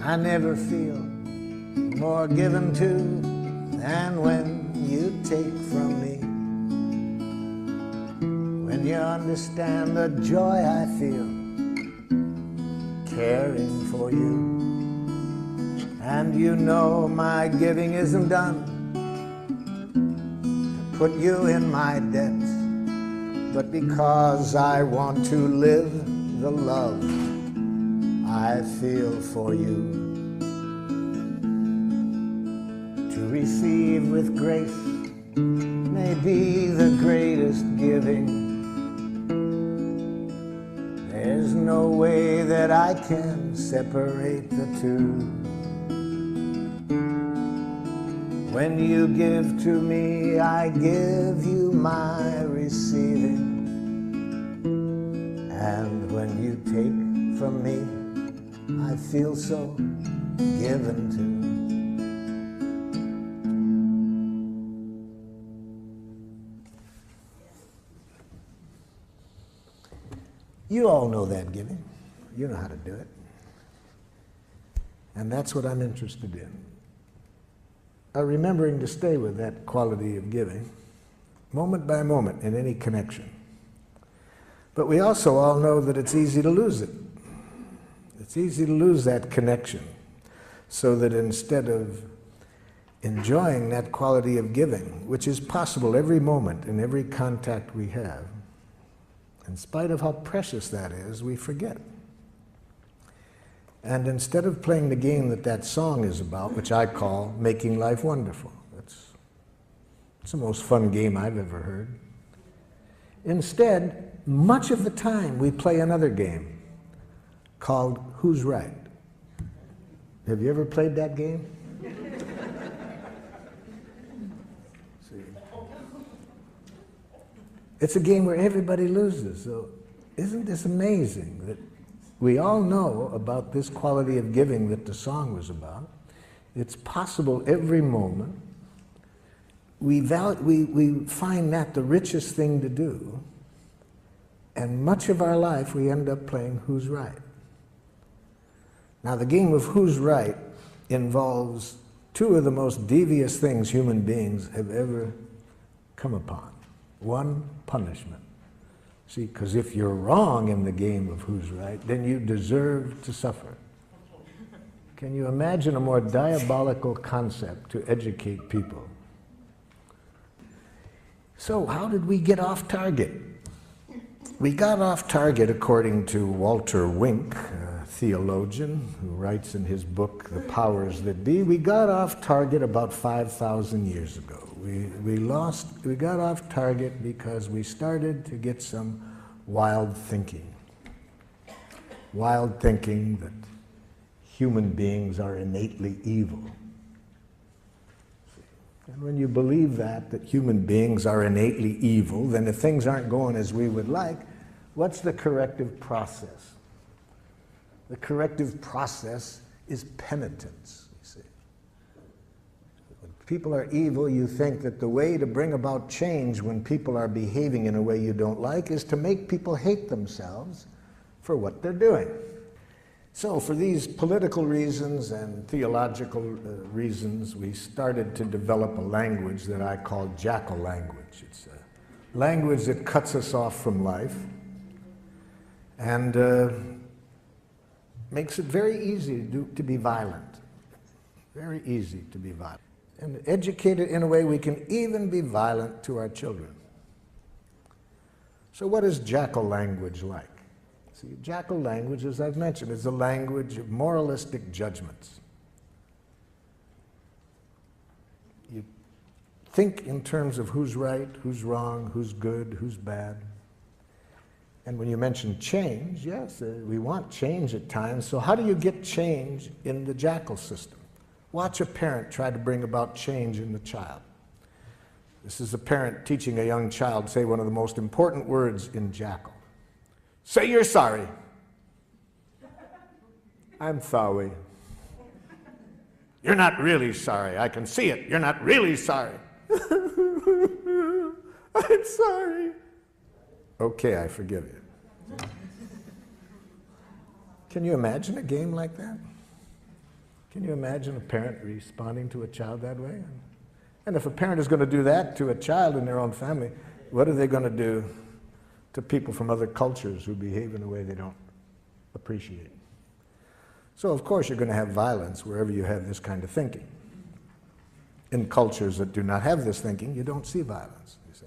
I never feel more given to than when you take from me. When you understand the joy I feel caring for you, and you know my giving isn't done to put you in my debt, but because I want to live the love I feel for you. To receive with grace may be the greatest giving. There's no way that I can separate the two. When you give to me, I give you my receiving. And when you take from me, I feel so given to. You all know that giving. You know how to do it. And that's what I'm interested in. Remembering to stay with that quality of giving, moment by moment in any connection. But we also all know that it's easy to lose it. It's easy to lose that connection, so that instead of enjoying that quality of giving, which is possible every moment in every contact we have, in spite of how precious that is, we forget. And instead of playing the game that that song is about, which I call Making Life Wonderful, it's the most fun game I've ever heard. Instead, much of the time we play another game called Who's Right? Have you ever played that game? See. It's a game where everybody loses. So isn't this amazing that we all know about this quality of giving that the song was about? It's possible every moment. We find that the richest thing to do, and much of our life we end up playing Who's Right? Now the game of Who's Right involves two of the most devious things human beings have ever come upon. One, punishment. See, because if you're wrong in the game of Who's Right, then you deserve to suffer. Can you imagine a more diabolical concept to educate people? So how did we get off target? We got off target, according to Walter Wink, a theologian who writes in his book, The Powers That Be. We got off target about 5,000 years ago. We got off target because we started to get some wild thinking. Wild thinking that human beings are innately evil. And when you believe that human beings are innately evil, then if things aren't going as we would like, what's the corrective process? The corrective process is penitence, you see. When people are evil, you think that the way to bring about change when people are behaving in a way you don't like is to make people hate themselves for what they're doing. So for these political reasons and theological reasons, we started to develop a language that I call jackal language. It's a language that cuts us off from life and makes it very easy to be violent. Very easy to be violent. And educated in a way we can even be violent to our children. So what is jackal language like? See, jackal language, as I've mentioned, is a language of moralistic judgments. You think in terms of who's right, who's wrong, who's good, who's bad. And when you mention change, yes, we want change at times. So how do you get change in the jackal system? Watch a parent try to bring about change in the child. This is a parent teaching a young child say one of the most important words in jackal. Say you're sorry. I'm sorry. You're not really sorry. I can see it. You're not really sorry. I'm sorry. Okay, I forgive you. Can you imagine a game like that? Can you imagine a parent responding to a child that way? And if a parent is going to do that to a child in their own family, what are they going to do to people from other cultures who behave in a way they don't appreciate? So of course you're going to have violence wherever you have this kind of thinking. In cultures that do not have this thinking, you don't see violence, you see.